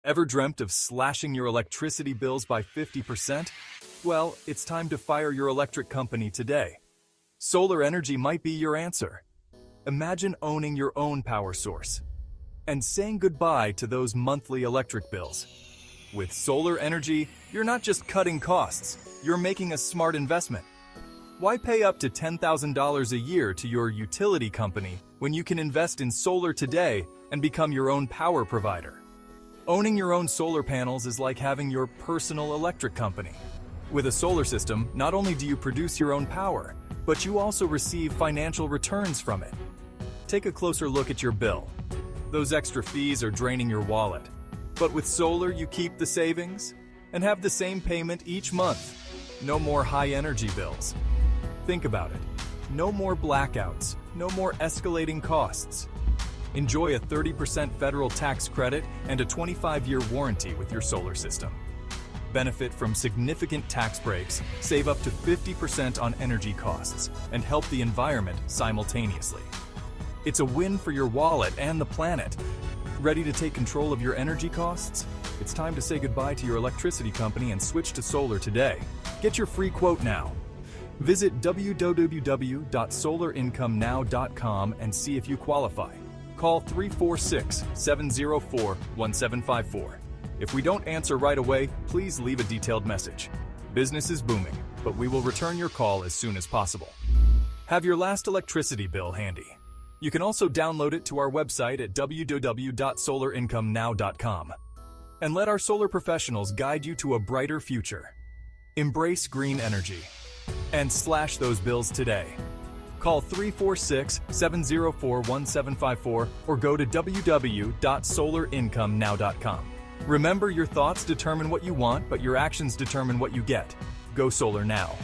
Ever dreamt of slashing your electricity bills by 50%? Well, it's time to fire your electric company today. Solar energy might be your answer. Imagine owning your own power source and saying goodbye to those monthly electric bills. With solar energy, you're not just cutting costs, you're making a smart investment. Why pay up to $10,000 a year to your utility company when you can invest in solar today and become your own power provider? Owning your own solar panels is like having your personal electric company. With a solar system, not only do you produce your own power, but you also receive financial returns from it. Take a closer look at your bill. Those extra fees are draining your wallet. But with solar, you keep the savings and have the same payment each month. No more high energy bills. Think about it. No more blackouts, no more escalating costs. Enjoy a 30% federal tax credit and a 25-year warranty with your solar system. Benefit from significant tax breaks, save up to 50% on energy costs, and help the environment simultaneously. It's a win for your wallet and the planet. Ready to take control of your energy costs? It's time to say goodbye to your electricity company and switch to solar today. Get your free quote now. Visit www.solarincomenow.com and see if you qualify. Call 346-704-1754. If we don't answer right away, please leave a detailed message. Business is booming, but we will return your call as soon as possible. Have your last electricity bill handy. You can also download it to our website at www.solarincomenow.com. And let our solar professionals guide you to a brighter future. Embrace green energy and slash those bills today. Call 346-704-1754 or go to www.solarincomenow.com. Remember, your thoughts determine what you want, but your actions determine what you get. Go solar now.